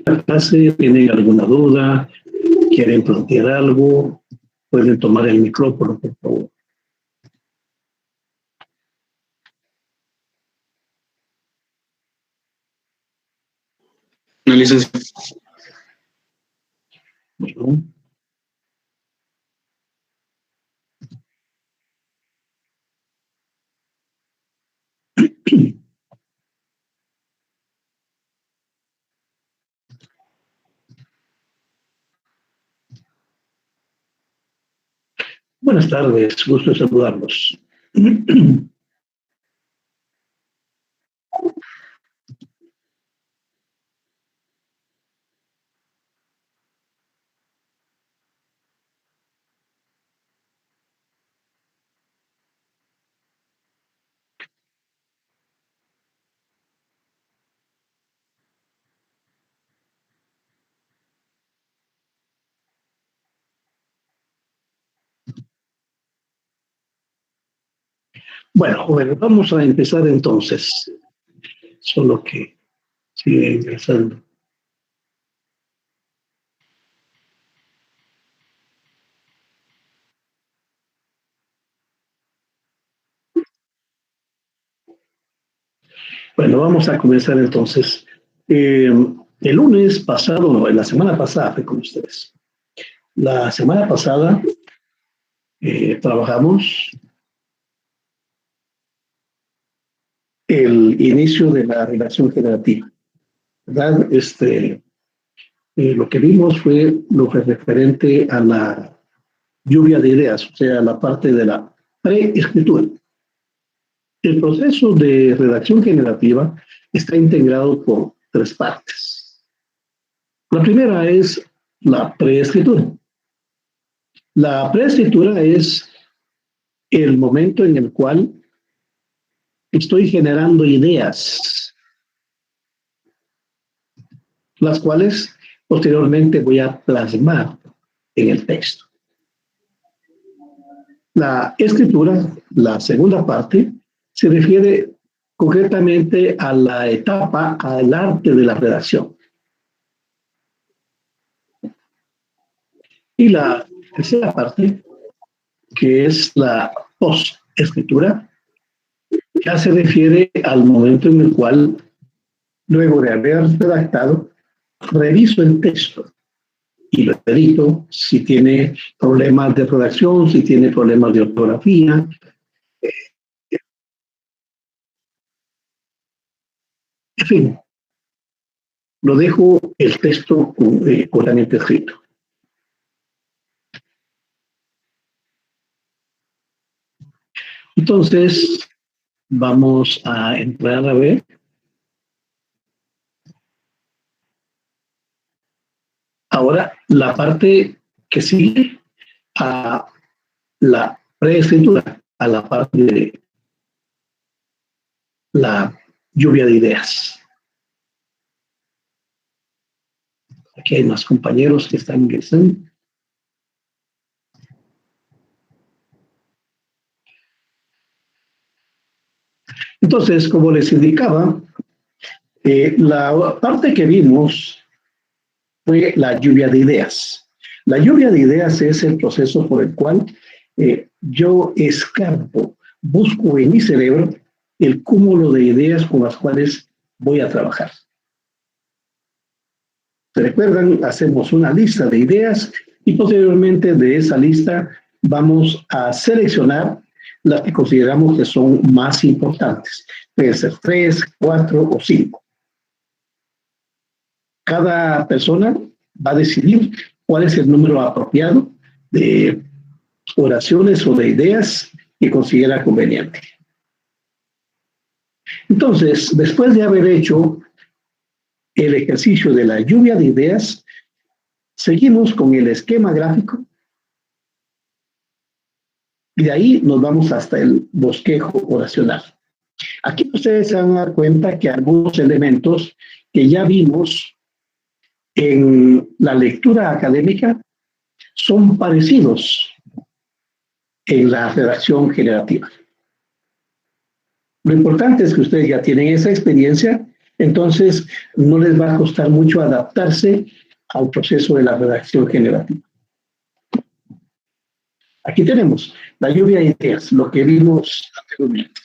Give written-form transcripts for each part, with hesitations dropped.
La clase, ¿tienen alguna duda? ¿Quieren plantear algo? Pueden tomar el micrófono, por favor. No, licenciado. Bueno. Buenas tardes, gusto de saludarlos. Bueno, vamos a empezar entonces, solo que sigue ingresando. Bueno, vamos a comenzar entonces. El lunes pasado, no, la semana pasada fue con ustedes. La semana pasada trabajamos el inicio de la relación generativa, ¿verdad? Lo que vimos fue lo referente a la lluvia de ideas, o sea, la parte de la preescritura. El proceso de redacción generativa está integrado por tres partes. La primera es la preescritura. La preescritura es el momento en el cual estoy generando ideas, las cuales posteriormente voy a plasmar en el texto. La escritura, la segunda parte, se refiere concretamente a la etapa, al arte de la redacción. Y la tercera parte, que es la post-escritura, ya se refiere al momento en el cual, luego de haber redactado, reviso el texto y lo edito si tiene problemas de redacción, si tiene problemas de ortografía. En fin, lo dejo el texto correctamente escrito. Entonces, vamos a entrar a ver. Ahora, la parte que sigue a la preescritura, a la parte de la lluvia de ideas. Aquí hay más compañeros que están ingresando. Entonces, como les indicaba, la parte que vimos fue la lluvia de ideas. La lluvia de ideas es el proceso por el cual yo escarpo, busco en mi cerebro el cúmulo de ideas con las cuales voy a trabajar. ¿Se recuerdan? Hacemos una lista de ideas y posteriormente de esa lista vamos a seleccionar las que consideramos que son más importantes. Pueden ser 3, 4 o 5. Cada persona va a decidir cuál es el número apropiado de oraciones o de ideas que considera conveniente. Entonces, después de haber hecho el ejercicio de la lluvia de ideas, seguimos con el esquema gráfico y de ahí nos vamos hasta el bosquejo oracional. Aquí ustedes se van a dar cuenta que algunos elementos que ya vimos en la lectura académica son parecidos en la redacción generativa. Lo importante es que ustedes ya tienen esa experiencia Entonces, no les va a costar mucho adaptarse al proceso de la redacción generativa. Aquí tenemos la lluvia de ideas, lo que vimos anteriormente.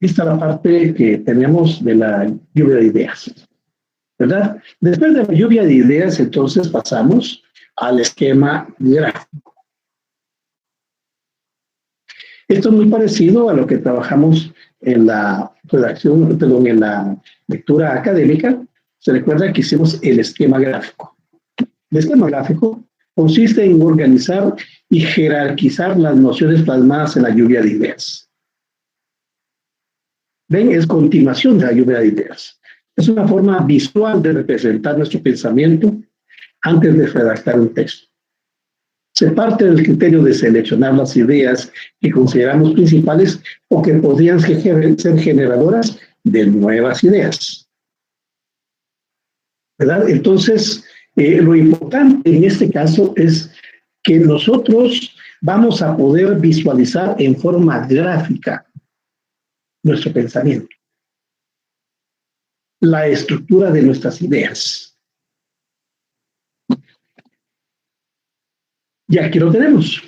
Esta es la parte que tenemos de la lluvia de ideas, ¿verdad? Después de la lluvia de ideas, entonces pasamos al esquema gráfico. Esto es muy parecido a lo que trabajamos en la redacción, perdón, en la lectura académica. Se recuerda que hicimos el esquema gráfico. El esquema gráfico consiste en organizar y jerarquizar las nociones plasmadas en la lluvia de ideas. ¿Ven? Es continuación de la lluvia de ideas. Es una forma visual de representar nuestro pensamiento antes de redactar un texto. Se parte del criterio de seleccionar las ideas que consideramos principales o que podrían ser generadoras de nuevas ideas, ¿verdad? Entonces, lo importante en este caso es que nosotros vamos a poder visualizar en forma gráfica nuestro pensamiento, la estructura de nuestras ideas. Y aquí lo tenemos.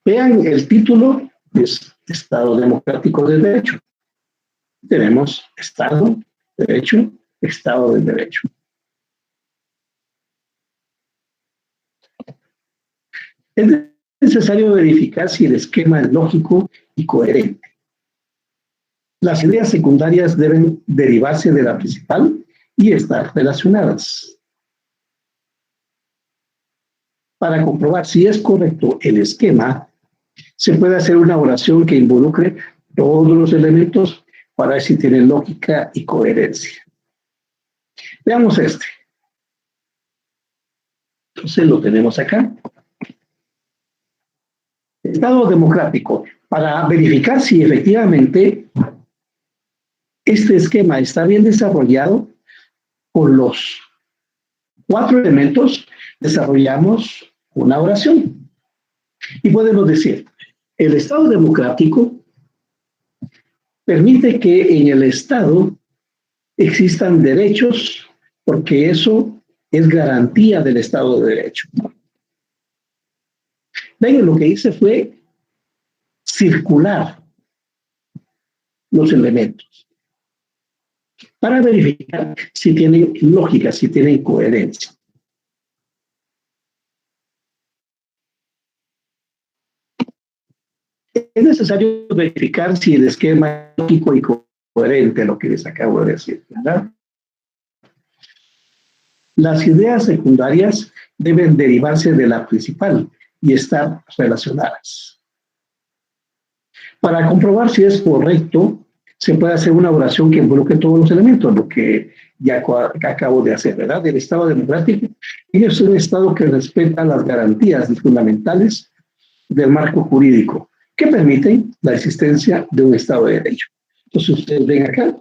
Vean, el título es Estado Democrático de Derecho. Tenemos Estado, Derecho, Estado de Derecho. Es necesario verificar si el esquema es lógico y coherente. Las ideas secundarias deben derivarse de la principal y estar relacionadas. Para comprobar si es correcto el esquema, se puede hacer una oración que involucre todos los elementos para ver si tiene lógica y coherencia. Veamos este. Entonces lo tenemos acá. Estado democrático. Para verificar si efectivamente este esquema está bien desarrollado, con los 4 elementos desarrollamos una oración. Y podemos decir, el Estado democrático permite que en el Estado existan derechos, porque eso es garantía del Estado de Derecho. Ven, lo que hice fue circular los elementos para verificar si tienen lógica, si tienen coherencia. Es necesario verificar si el esquema es lógico y coherente, lo que les acabo de decir, ¿verdad? Las ideas secundarias deben derivarse de la principal y estar relacionadas. Para comprobar si es correcto, se puede hacer una oración que involucre todos los elementos, lo que ya acabo de hacer, ¿verdad? El Estado democrático es un Estado que respeta las garantías fundamentales del marco jurídico que permiten la existencia de un Estado de Derecho. Entonces, ustedes ven acá,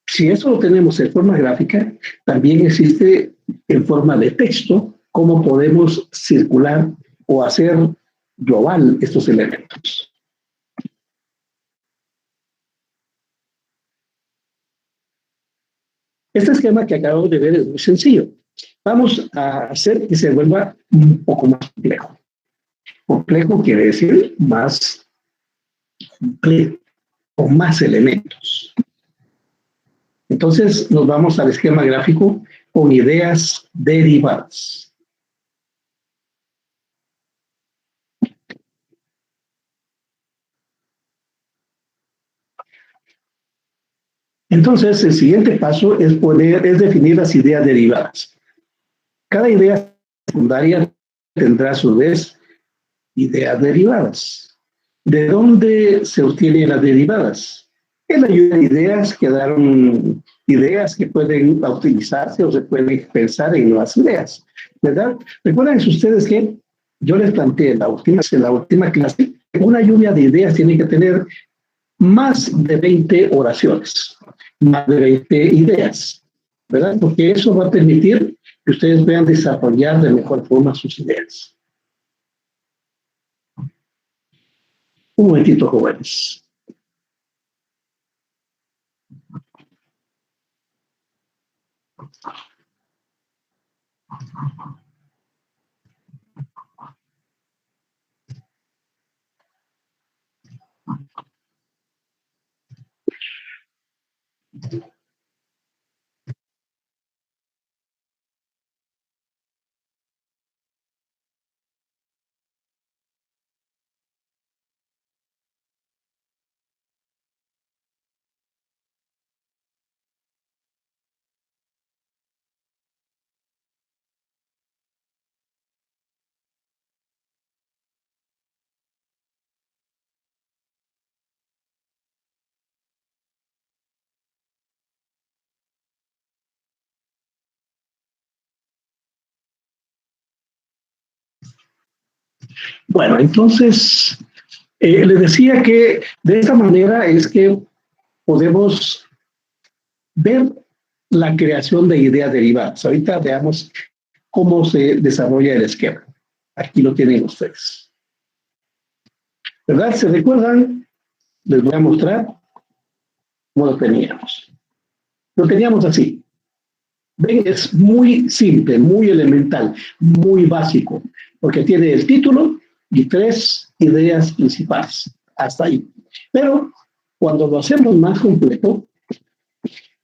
si eso lo tenemos en forma gráfica, también existe en forma de texto cómo podemos circular o hacer global estos elementos. Este esquema que acabo de ver es muy sencillo. Vamos a hacer que se vuelva un poco más complejo. Complejo quiere decir más complejo, con más elementos. Entonces nos vamos al esquema gráfico con ideas derivadas. Entonces el siguiente paso es definir las ideas derivadas. Cada idea secundaria tendrá a su vez ideas derivadas. ¿De dónde se obtienen las derivadas? En la lluvia de ideas quedaron ideas que pueden utilizarse o se pueden pensar en nuevas ideas, ¿verdad? Recuerden ustedes que yo les planteé en la última clase una lluvia de ideas tiene que tener más de 20 oraciones, más de 20 ideas, ¿verdad? Porque eso va a permitir que ustedes puedan desarrollar de mejor forma sus ideas. Un momentito, jóvenes. Bueno, entonces, les decía que de esta manera es que podemos ver la creación de ideas derivadas. Ahorita veamos cómo se desarrolla el esquema. Aquí lo tienen ustedes. ¿Verdad? ¿Se recuerdan? Les voy a mostrar cómo lo teníamos. Lo teníamos así. Ven, es muy simple, muy elemental, muy básico, porque tiene el título y 3 ideas principales. Hasta ahí. Pero cuando lo hacemos más completo,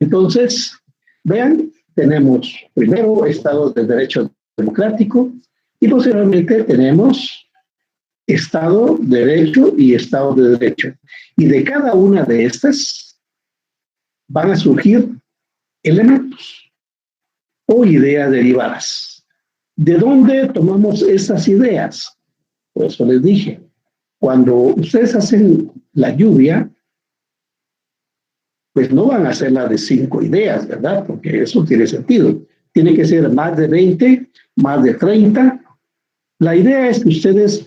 entonces, vean, tenemos primero Estado de Derecho Democrático y posteriormente tenemos Estado de Derecho y Estado de Derecho. Y de cada una de estas van a surgir elementos o ideas derivadas. ¿De dónde tomamos estas ideas? Por eso les dije, cuando ustedes hacen la lluvia, pues no van a hacer la de 5 ideas, ¿verdad? Porque eso tiene sentido. Tiene que ser más de 20, más de 30. La idea es que ustedes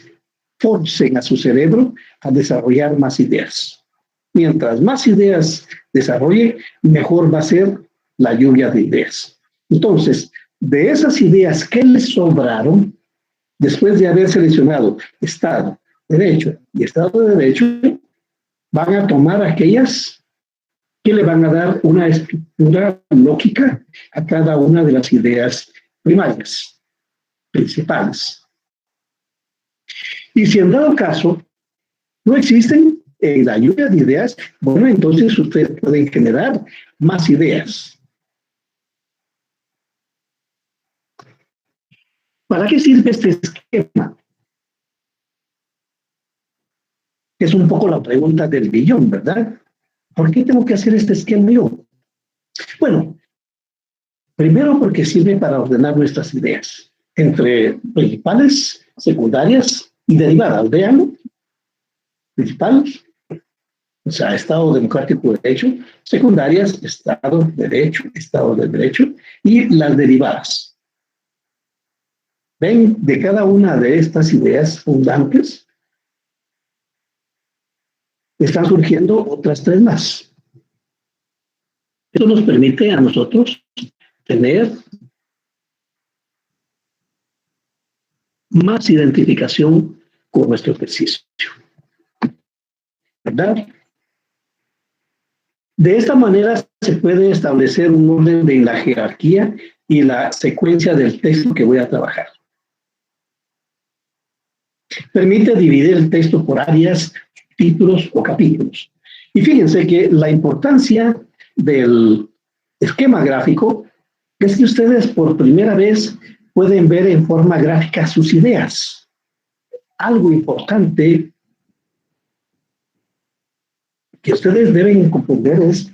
forcen a su cerebro a desarrollar más ideas. Mientras más ideas desarrolle, mejor va a ser la lluvia de ideas. Entonces, de esas ideas que les sobraron, después de haber seleccionado Estado, Derecho y Estado de Derecho, van a tomar aquellas que le van a dar una estructura lógica a cada una de las ideas primarias, principales. Y si en dado caso no existen la lluvia de ideas, bueno, entonces ustedes pueden generar más ideas. ¿Para qué sirve este esquema? Es un poco la pregunta del billón, ¿verdad? ¿Por qué tengo que hacer este esquema yo? Bueno, primero porque sirve para ordenar nuestras ideas entre principales, secundarias y derivadas. Vean, principales, o sea, Estado democrático de derecho, secundarias, Estado de derecho y las derivadas. Ven, de cada una de estas ideas fundantes están surgiendo otras 3 más. Esto nos permite a nosotros tener más identificación con nuestro ejercicio, ¿verdad? De esta manera se puede establecer un orden en la jerarquía y la secuencia del texto que voy a trabajar. Permite dividir el texto por áreas, títulos o capítulos. Y fíjense que la importancia del esquema gráfico es que ustedes por primera vez pueden ver en forma gráfica sus ideas. Algo importante que ustedes deben comprender es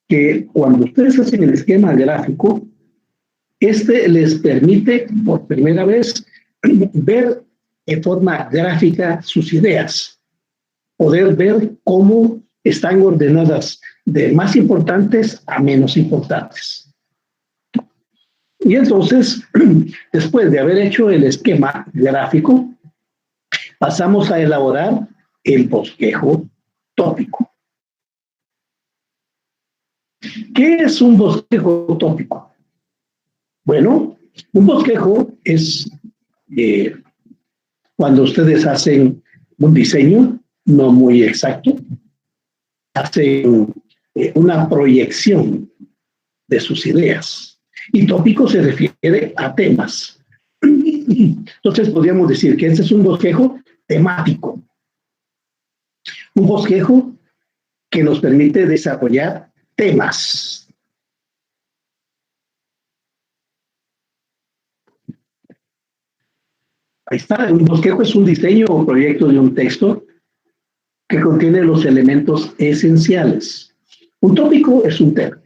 que cuando ustedes hacen el esquema gráfico, este les permite por primera vez ver en forma gráfica sus ideas, poder ver cómo están ordenadas de más importantes a menos importantes. Y entonces, después de haber hecho el esquema gráfico, pasamos a elaborar el bosquejo tópico. ¿Qué es un bosquejo tópico? Bueno, un bosquejo es cuando ustedes hacen un diseño no muy exacto, hacen una proyección de sus ideas. Y tópico se refiere a temas. Entonces podríamos decir que este es un bosquejo temático. Un bosquejo que nos permite desarrollar temas. Ahí está, un bosquejo es un diseño o proyecto de un texto que contiene los elementos esenciales. Un tópico es un tema,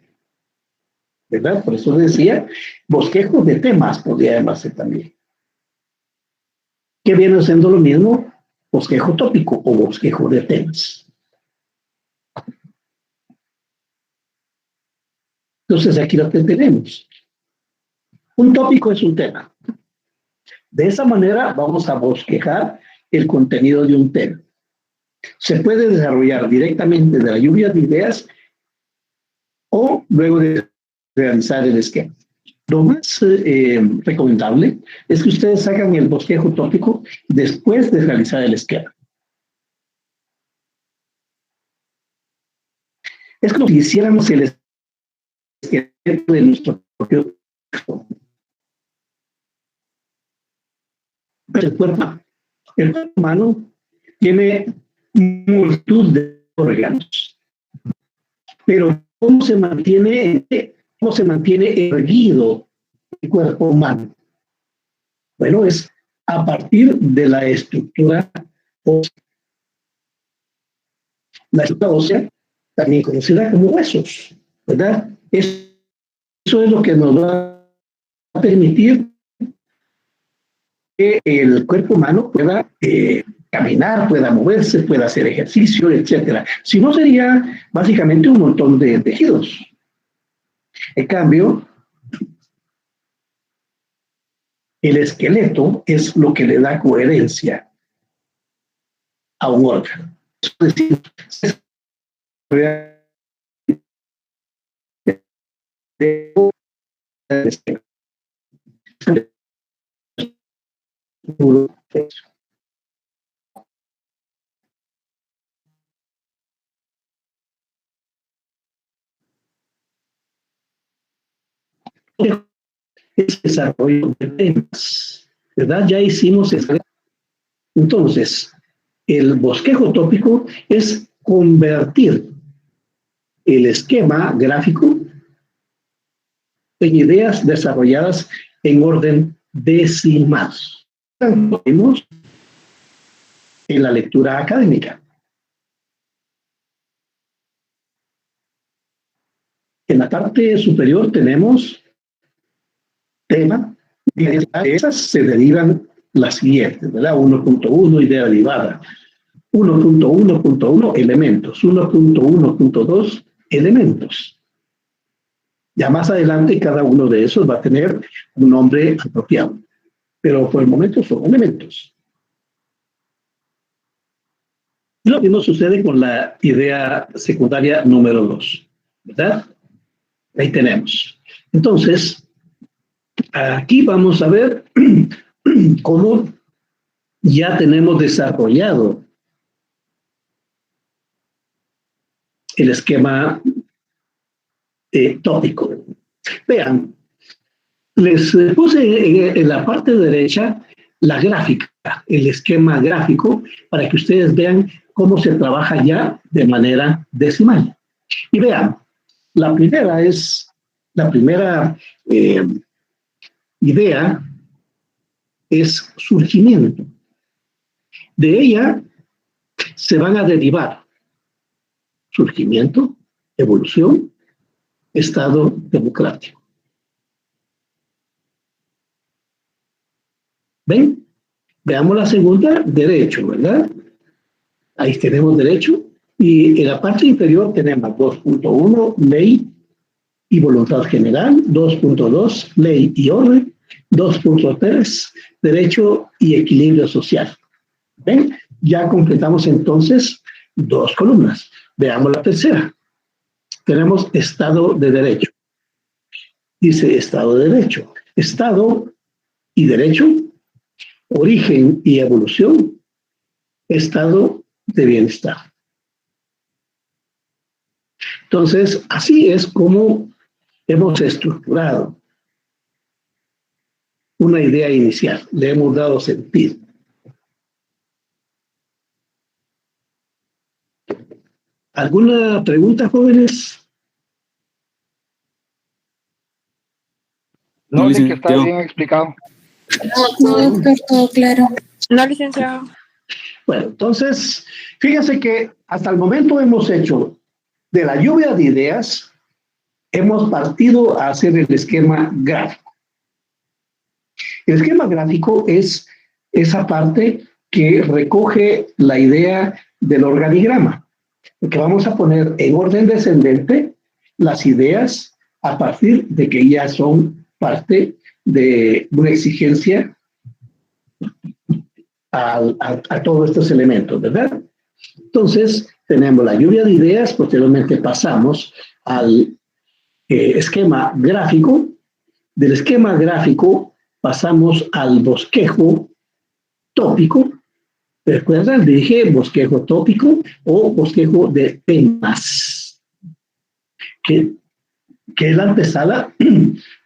¿verdad? Por eso decía, bosquejo de temas podría llamarse también. ¿Qué viene siendo lo mismo? Bosquejo tópico o bosquejo de temas. Entonces aquí lo que tenemos. Un tópico es un tema. De esa manera vamos a bosquejar el contenido de un tema. Se puede desarrollar directamente de la lluvia de ideas o luego de realizar el esquema. Lo más recomendable es que ustedes hagan el bosquejo tópico después de realizar el esquema. Es como si hiciéramos el esqueleto de nuestro propio texto. El cuerpo humano tiene multitud de órganos, pero ¿cómo se mantiene erguido el cuerpo humano? Bueno, es a partir de la estructura ósea. La estructura ósea, también conocida como huesos, ¿verdad? Eso es lo que nos va a permitir que el cuerpo humano pueda caminar, pueda moverse, pueda hacer ejercicio, etcétera. Si no, sería básicamente un montón de tejidos. En cambio, el esqueleto es lo que le da coherencia a un órgano. Es decir, es desarrollo de temas, ¿verdad? Ya hicimos eso. Entonces, el bosquejo tópico es convertir el esquema gráfico en ideas desarrolladas en orden decimal. Vimos en la lectura académica. En la parte superior tenemos tema, y de esas se derivan las siguientes, ¿verdad? 1.1, idea derivada. 1.1.1, elementos. 1.1.2, elementos. Ya más adelante cada uno de esos va a tener un nombre apropiado. Pero por el momento son elementos. Y lo mismo sucede con la idea secundaria número 2, ¿verdad? Ahí tenemos. Entonces, aquí vamos a ver cómo ya tenemos desarrollado el esquema tópico. Vean, les puse en la parte derecha la gráfica, el esquema gráfico, para que ustedes vean cómo se trabaja ya de manera decimal. Y vean, la primera idea es surgimiento. De ella se van a derivar surgimiento, evolución, estado democrático. ¿Ven? Veamos la segunda, derecho, ¿verdad? Ahí tenemos derecho. Y en la parte inferior tenemos 2.1, ley y voluntad general. 2.2, ley y orden. 2.3, derecho y equilibrio social. ¿Ven? Ya completamos entonces 2 columnas. Veamos la tercera. Tenemos Estado de Derecho. Dice Estado de Derecho. Estado y Derecho, origen y evolución, estado de bienestar. Entonces, así es como hemos estructurado una idea inicial, le hemos dado sentido. ¿Alguna pregunta, jóvenes? No, de que está bien explicado. No, doctor, todo claro. No, licenciado. Bueno, entonces, fíjense que hasta el momento hemos hecho de la lluvia de ideas, hemos partido a hacer el esquema gráfico. El esquema gráfico es esa parte que recoge la idea del organigrama, que vamos a poner en orden descendente las ideas a partir de que ya son parte de una exigencia a todos estos elementos, ¿verdad? Entonces, tenemos la lluvia de ideas, posteriormente pasamos al esquema gráfico. Del esquema gráfico pasamos al bosquejo tópico. ¿Recuerdan? Dije bosquejo tópico o bosquejo de temas, que es la antesala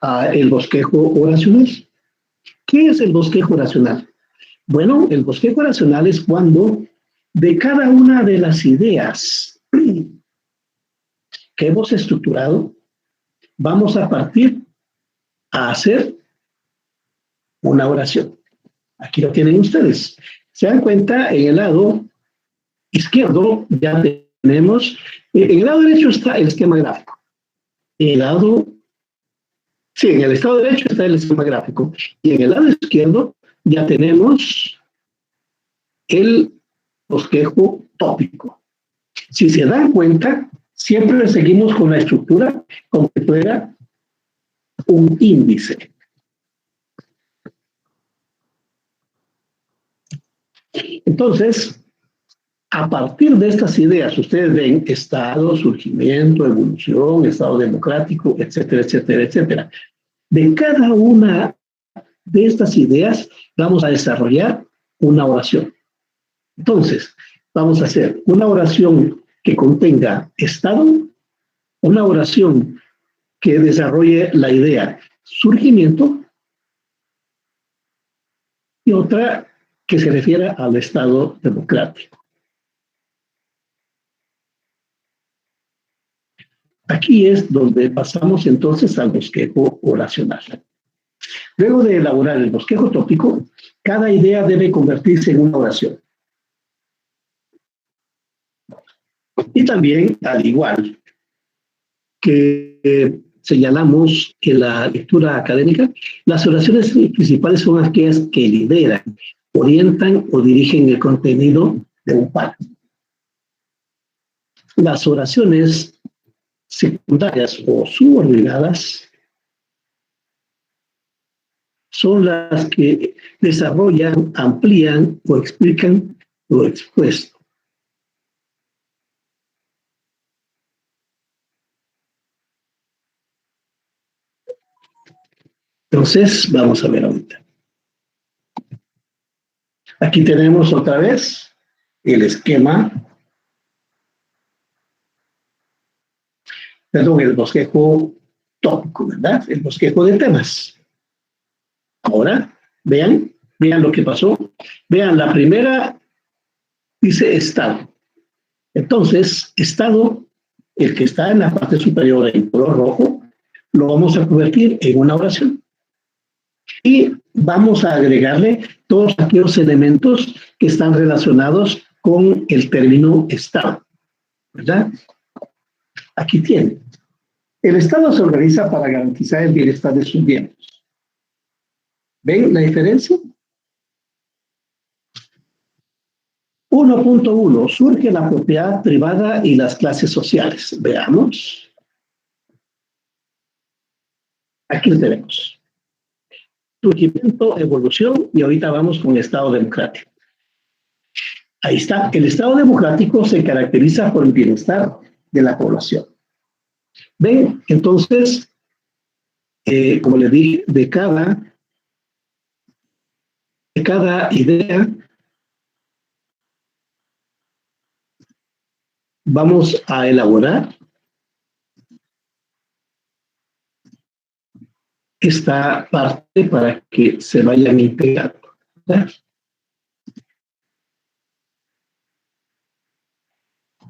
al bosquejo oracional. ¿Qué es el bosquejo oracional? Bueno, el bosquejo oracional es cuando de cada una de las ideas que hemos estructurado, vamos a partir a hacer una oración. Aquí lo tienen ustedes. Se dan cuenta, en el lado izquierdo ya tenemos, en el lado derecho está el esquema gráfico. En el lado, sí, en el lado derecho está el esquema gráfico. Y en el lado izquierdo ya tenemos el bosquejo tópico. Si se dan cuenta, siempre seguimos con la estructura como si fuera un índice. Entonces, a partir de estas ideas, ustedes ven estado, surgimiento, evolución, estado democrático, etcétera, etcétera, etcétera. De cada una de estas ideas vamos a desarrollar una oración. Entonces, vamos a hacer una oración que contenga estado, una oración que desarrolle la idea surgimiento y otra que se refiere al estado democrático. Aquí es donde pasamos entonces al bosquejo oracional. Luego de elaborar el bosquejo tópico, cada idea debe convertirse en una oración. Y también, al igual que señalamos en la lectura académica, las oraciones principales son aquellas que lideran, orientan o dirigen el contenido de un párrafo. Las oraciones secundarias o subordinadas son las que desarrollan, amplían o explican lo expuesto. Entonces, vamos a ver ahorita. Aquí tenemos otra vez el esquema, perdón, el bosquejo tópico, ¿verdad? El bosquejo de temas. Ahora, vean lo que pasó. Vean, la primera dice estado. Entonces, estado, el que está en la parte superior en color rojo, lo vamos a convertir en una oración. Y vamos a agregarle todos aquellos elementos que están relacionados con el término estado, ¿verdad? Aquí tienen. El Estado se organiza para garantizar el bienestar de sus miembros. ¿Ven la diferencia? 1.1. Surge la propiedad privada y las clases sociales. Veamos. Aquí lo tenemos. Surgimiento, evolución, y ahorita vamos con Estado democrático. Ahí está. El Estado democrático se caracteriza por el bienestar de la población. ¿Ven? Entonces, como les dije, de cada idea vamos a elaborar esta parte para que se vayan integrando, ¿verdad?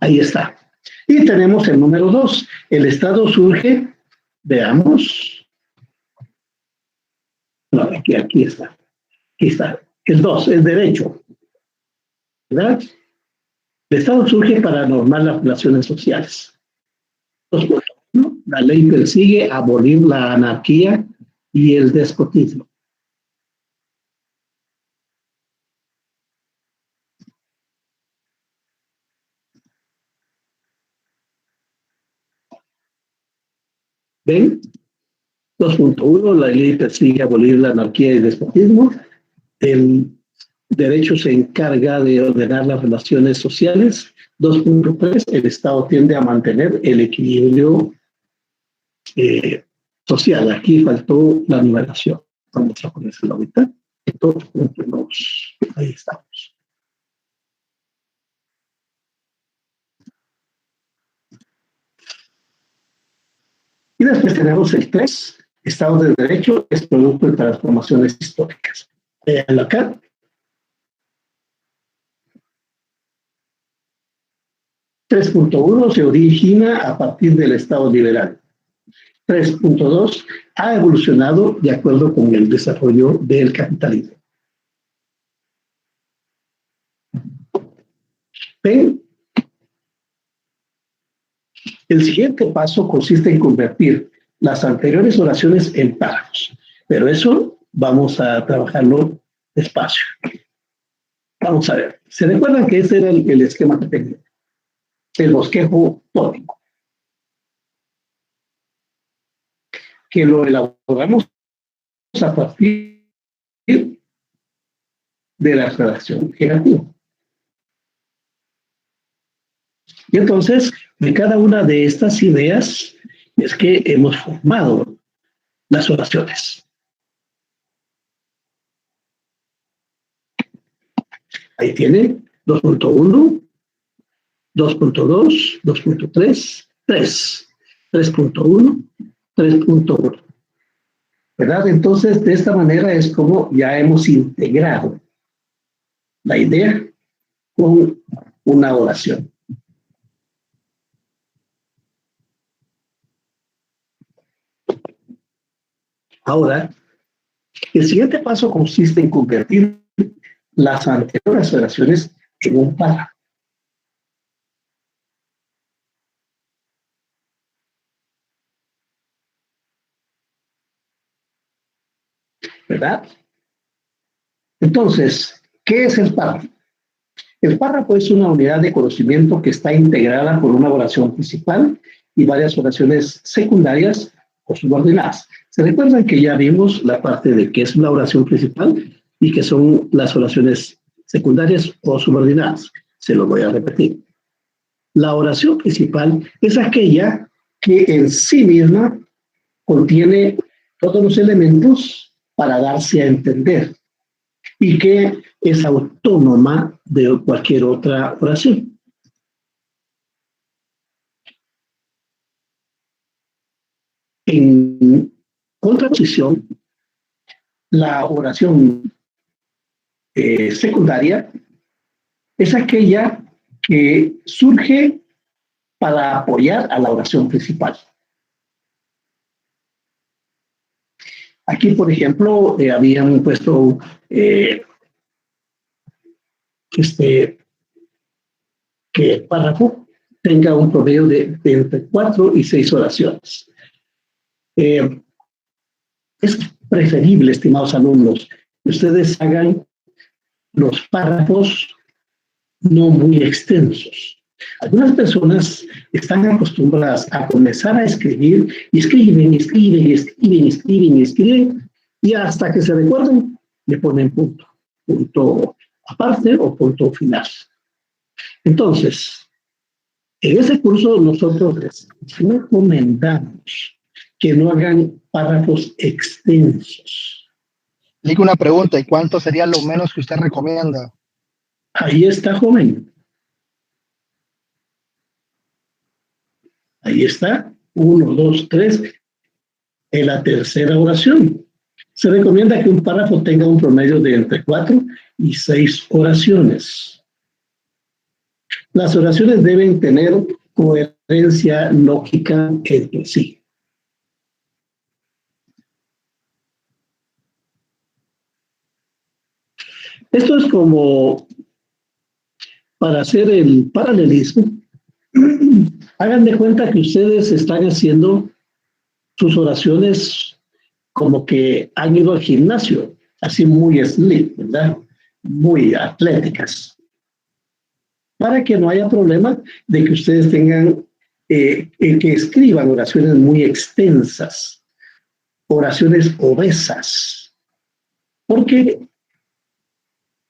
Ahí está. Y tenemos el número 2. El Estado surge, veamos. No, aquí está. Aquí está. El 2, el derecho. ¿Verdad? El Estado surge para normar las relaciones sociales. 2.1. La ley persigue abolir la anarquía y el despotismo. ¿Ven? 2.1, la ley persigue abolir la anarquía y el despotismo. El derecho se encarga de ordenar las relaciones sociales. 2.3, el Estado tiende a mantener el equilibrio social. Aquí faltó la numeración. Vamos a ponérsela ahorita. 2.2. Ahí estamos. Y después tenemos el 3. Estado de Derecho es producto de transformaciones históricas. Veanlo acá. Se origina a partir del Estado liberal. 3.2 ha evolucionado de acuerdo con el desarrollo del capitalismo. ¿Ven? El siguiente paso consiste en convertir las anteriores oraciones en párrafos, pero eso vamos a trabajarlo despacio. Vamos a ver. ¿Se recuerdan que ese era el esquema que tenía? El bosquejo tónico. Que lo elaboramos a partir de la redacción generativa. Y entonces, de cada una de estas ideas es que hemos formado las oraciones. Ahí tiene 2.1, 2.2, 2.3, 3, 3.1, 3.1. ¿Verdad? Entonces, de esta manera es como ya hemos integrado la idea con una oración. Ahora, el siguiente paso consiste en convertir las anteriores oraciones en un párrafo. ¿Verdad? Entonces, ¿qué es el párrafo? El párrafo es una unidad de conocimiento que está integrada por una oración principal y varias oraciones secundarias o subordinadas. ¿Se recuerdan que ya vimos la parte de qué es una oración principal y qué son las oraciones secundarias o subordinadas? Se lo voy a repetir. La oración principal es aquella que en sí misma contiene todos los elementos para darse a entender y que es autónoma de cualquier otra oración. En contraposición, la oración secundaria es aquella que surge para apoyar a la oración principal. Aquí, por ejemplo, habían puesto que el párrafo tenga un promedio de entre 4 y 6 oraciones. Es preferible, estimados alumnos, que ustedes hagan los párrafos no muy extensos. Algunas personas están acostumbradas a comenzar a escribir y escriben, y hasta que se recuerden, le ponen punto aparte o punto final. Entonces, en ese curso nosotros les recomendamos que no hagan párrafos extensos. Le digo una pregunta, ¿y cuánto sería lo menos que usted recomienda? Ahí está, joven. Ahí está. 1, 2, 3. En la tercera oración. Se recomienda que un párrafo tenga un promedio de entre 4 y 6 oraciones. Las oraciones deben tener coherencia lógica entre sí. Esto es como para hacer el paralelismo. Hagan de cuenta que ustedes están haciendo sus oraciones como que han ido al gimnasio, así muy slim, ¿verdad? Muy atléticas. Para que no haya problema de que ustedes tengan, que escriban oraciones muy extensas, oraciones obesas. Porque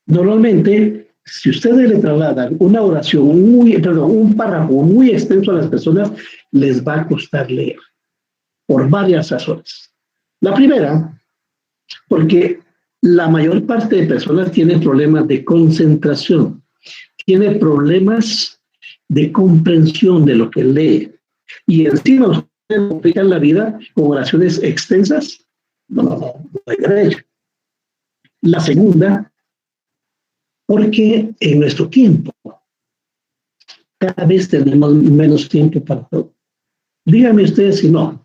normalmente, si ustedes le trasladan una oración un párrafo muy extenso a las personas, les va a costar leer, por varias razones. La primera, porque la mayor parte de personas tienen problemas de concentración, tiene problemas de comprensión de lo que lee. Y encima ustedes complican la vida con oraciones extensas. No hay derecho. La segunda, porque en nuestro tiempo, cada vez tenemos menos tiempo para todo. Díganme ustedes si no,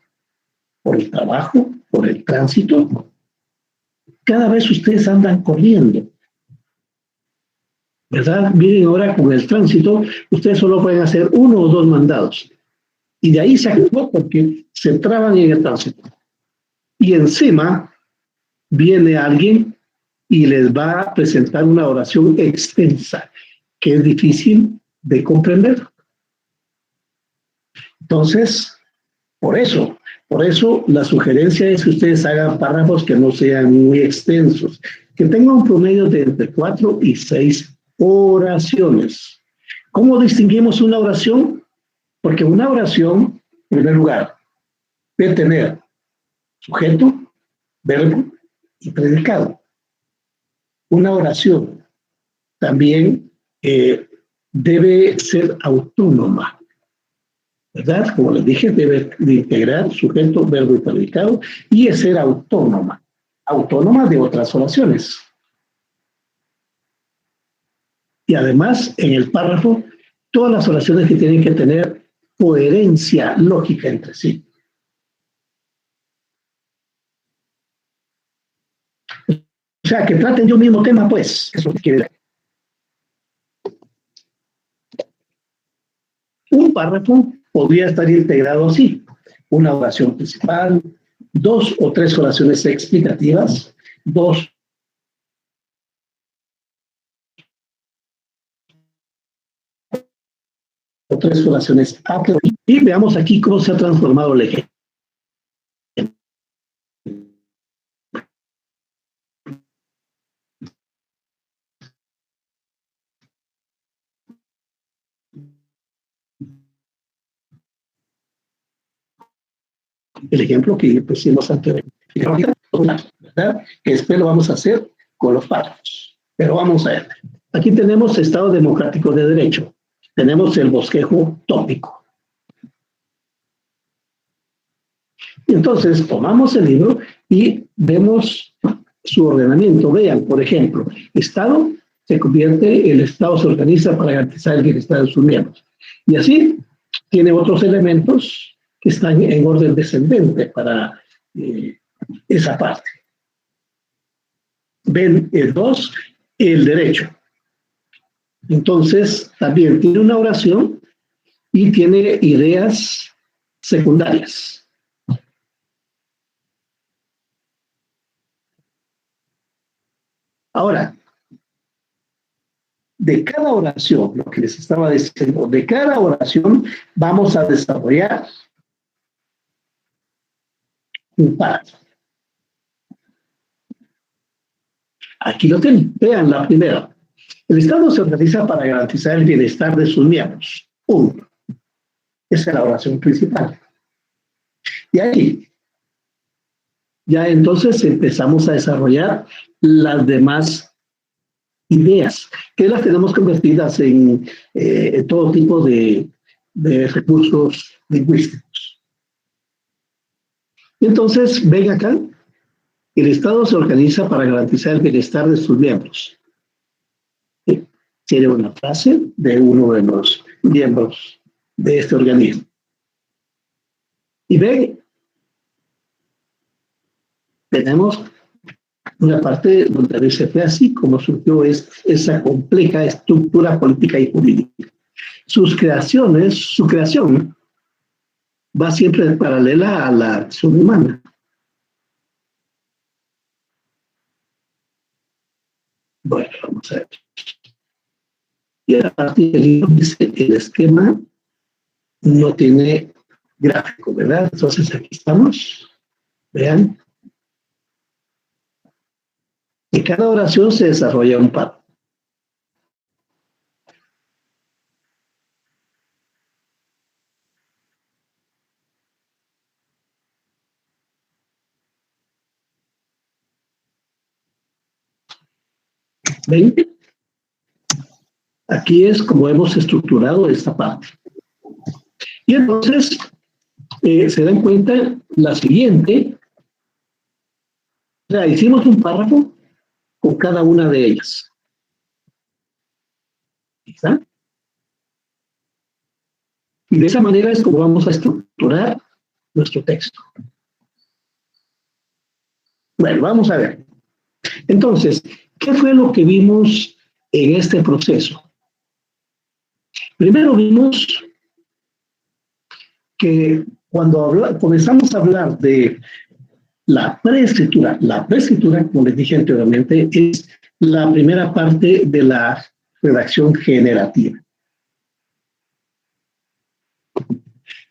por el trabajo, por el tránsito, cada vez ustedes andan corriendo, ¿verdad? Miren ahora con el tránsito, ustedes solo pueden hacer 1 o 2 mandados. Y de ahí se acabó porque se traban en el tránsito. Y encima viene alguien y les va a presentar una oración extensa que es difícil de comprender. Entonces, por eso la sugerencia es que ustedes hagan párrafos que no sean muy extensos, que tengan un promedio de entre 4 y 6 oraciones. ¿Cómo distinguimos una oración? Porque una oración, en primer lugar, debe tener sujeto, verbo y predicado. Una oración también debe ser autónoma, ¿verdad? Como les dije, debe de integrar sujeto, verbo y predicado y es ser autónoma de otras oraciones. Y además, en el párrafo, todas las oraciones que tienen que tener coherencia lógica entre sí. O sea, que traten de un mismo tema, pues. Eso quiere decir. Un párrafo podría estar integrado así: una oración principal, 2 o 3 oraciones explicativas, 2 o 3 oraciones aclarativas. Y veamos aquí cómo se ha transformado el ejemplo. El ejemplo que pusimos anteriormente, ¿verdad? Que después lo vamos a hacer con los párrafos. Pero vamos a ver. Aquí tenemos Estado Democrático de Derecho. Tenemos el bosquejo tópico. Entonces, tomamos el libro y vemos su ordenamiento. Vean, por ejemplo, Estado el Estado se organiza para garantizar el bienestar de sus miembros. Y así tiene otros elementos que están en orden descendente para esa parte. Ven el 2, el derecho. Entonces, también tiene una oración y tiene ideas secundarias. Ahora, de cada oración, lo que les estaba diciendo, de cada oración vamos a desarrollar un párrafo. Aquí lo tienen. Vean la primera. El Estado se organiza para garantizar el bienestar de sus miembros. Uno. Esa es la oración principal. Y ahí, ya entonces empezamos a desarrollar las demás ideas, que las tenemos convertidas en todo tipo de recursos lingüísticos. Entonces, ven acá, el Estado se organiza para garantizar el bienestar de sus miembros. Tiene una frase de uno de los miembros de este organismo. Y ven, tenemos una parte donde dice, fue así como surgió esa compleja estructura política y jurídica. Su creación va siempre paralela a la acción humana. Bueno, vamos a ver. Y a partir del libro dice, el esquema no tiene gráfico, ¿verdad? Entonces aquí estamos. Vean. En cada oración se desarrolla un párrafo. ¿Ven? Aquí es como hemos estructurado esta parte. Y entonces, se dan cuenta la siguiente. O sea, hicimos un párrafo con cada una de ellas. ¿Está? Y de esa manera es como vamos a estructurar nuestro texto. Bueno, vamos a ver. Entonces, ¿qué fue lo que vimos en este proceso? Primero vimos que cuando comenzamos a hablar de la preescritura, como les dije anteriormente, es la primera parte de la redacción generativa.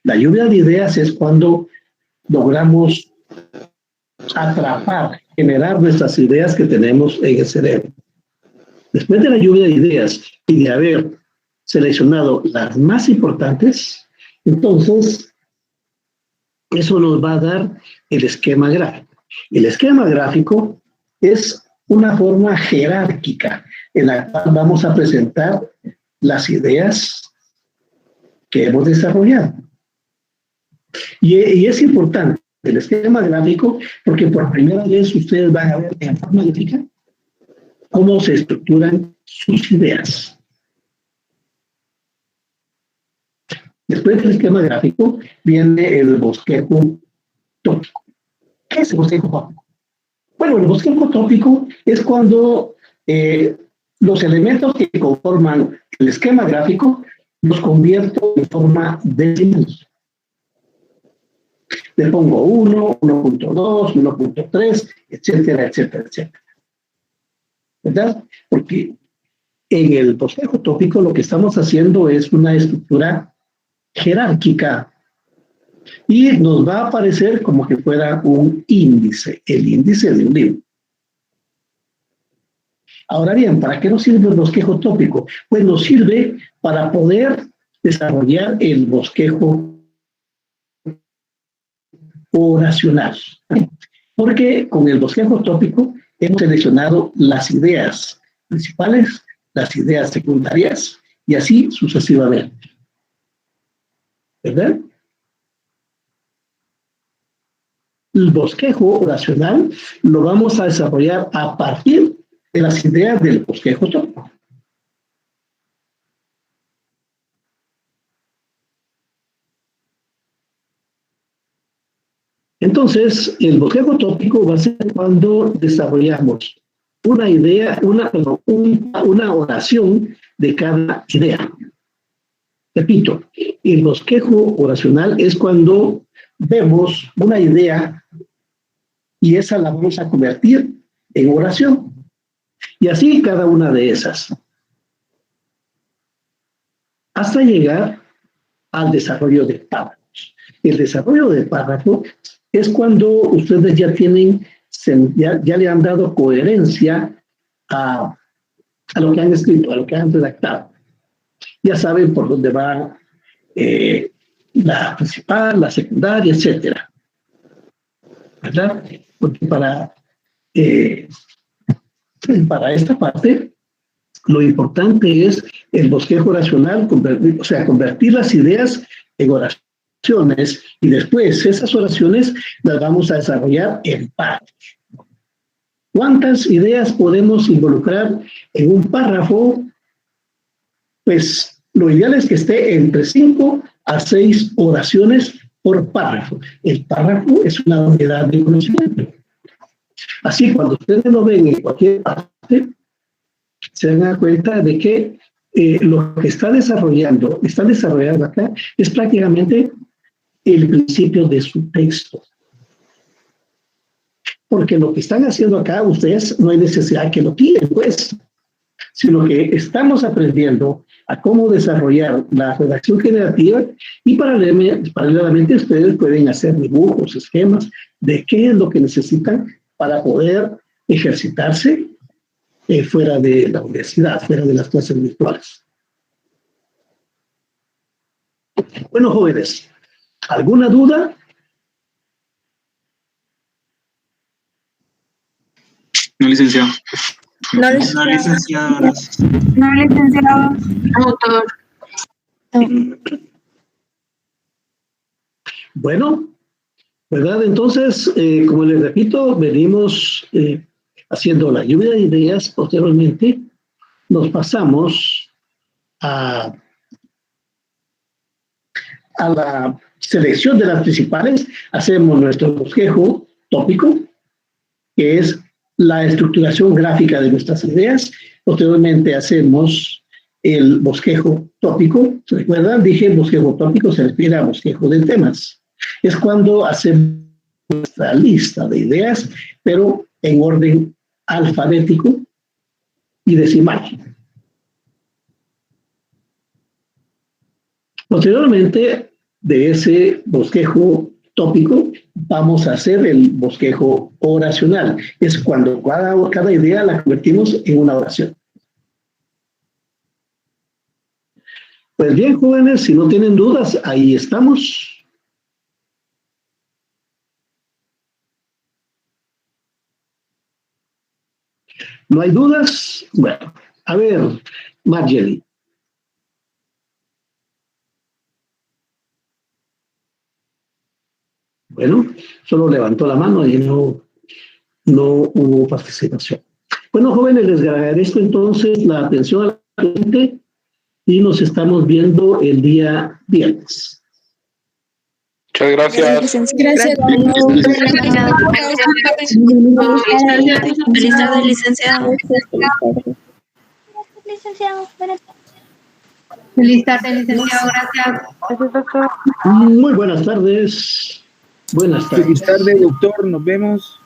La lluvia de ideas es cuando logramos atrapar, generar nuestras ideas que tenemos en el cerebro. Después de la lluvia de ideas y de haber seleccionado las más importantes, entonces eso nos va a dar el esquema gráfico. El esquema gráfico es una forma jerárquica en la cual vamos a presentar las ideas que hemos desarrollado. Y es importante el esquema gráfico porque por primera vez ustedes van a ver en forma gráfica cómo se estructuran sus ideas. Después del esquema gráfico viene el bosquejo tópico. ¿Qué es el bosquejo tópico? Bueno, el bosquejo tópico es cuando los elementos que conforman el esquema gráfico los convierto en forma decimal. Le pongo 1, 1.2, 1.3, etcétera, etcétera, etcétera. ¿Verdad? Porque en el bosquejo tópico lo que estamos haciendo es una estructura jerárquica y nos va a aparecer como que fuera un índice, el índice de un libro. Ahora bien, ¿para qué nos sirve el bosquejo tópico? Pues nos sirve para poder desarrollar el bosquejo oracional. Porque con el bosquejo tópico hemos seleccionado las ideas principales, las ideas secundarias y así sucesivamente. ¿Verdad? El bosquejo oracional lo vamos a desarrollar a partir de las ideas del bosquejo tópico. Entonces, el bosquejo tópico va a ser cuando desarrollamos una idea, una oración de cada idea. Repito, el bosquejo oracional es cuando vemos una idea y esa la vamos a convertir en oración. Y así cada una de esas. Hasta llegar al desarrollo de párrafos. El desarrollo de párrafo es cuando ustedes ya tienen, ya le han dado coherencia a a lo que han escrito, a lo que han redactado. Ya saben por dónde va la principal, la secundaria, etcétera, ¿verdad? Porque para esta parte, lo importante es el bosquejo oracional, convertir las ideas en oraciones y después esas oraciones las vamos a desarrollar en párrafos. ¿Cuántas ideas podemos involucrar en un párrafo? Pues lo ideal es que esté entre 5 a 6 oraciones por párrafo. El párrafo es una unidad de conocimiento. Así, cuando ustedes lo ven en cualquier parte, se dan cuenta de que lo que están desarrollando acá es prácticamente el principio de su texto. Porque lo que están haciendo acá, ustedes no hay necesidad que lo tiren, pues, sino que estamos aprendiendo a cómo desarrollar la redacción generativa y paralelamente ustedes pueden hacer dibujos, esquemas de qué es lo que necesitan para poder ejercitarse fuera de la universidad, fuera de las clases virtuales. Bueno, jóvenes, ¿alguna duda? No, licenciado. No, No, licenciado. Gracias. No, licenciado. Autor. Bueno, ¿verdad? Entonces, como les repito, venimos haciendo la lluvia de ideas. Posteriormente, nos pasamos a la selección de las principales. Hacemos nuestro bosquejo tópico, que es la estructuración gráfica de nuestras ideas. Posteriormente hacemos el bosquejo tópico. ¿Se recuerdan? Dije bosquejo tópico se refiere a bosquejo de temas. Es cuando hacemos nuestra lista de ideas, pero en orden alfabético y decimal. Posteriormente de ese bosquejo tópico, vamos a hacer el bosquejo oracional. Es cuando cada idea la convertimos en una oración. Pues bien, jóvenes, si no tienen dudas, ahí estamos. ¿No hay dudas? Bueno, a ver, Marjorie. Bueno, solo levantó la mano y no hubo participación. Bueno, jóvenes, les agradezco entonces la atención a la gente y nos estamos viendo el día viernes. Muchas gracias. Gracias. Feliz tarde, licenciado. Feliz tarde, licenciado. Gracias. Gracias, doctor. Muy buenas tardes. Buenas tardes. Feliz tarde, doctor. Nos vemos.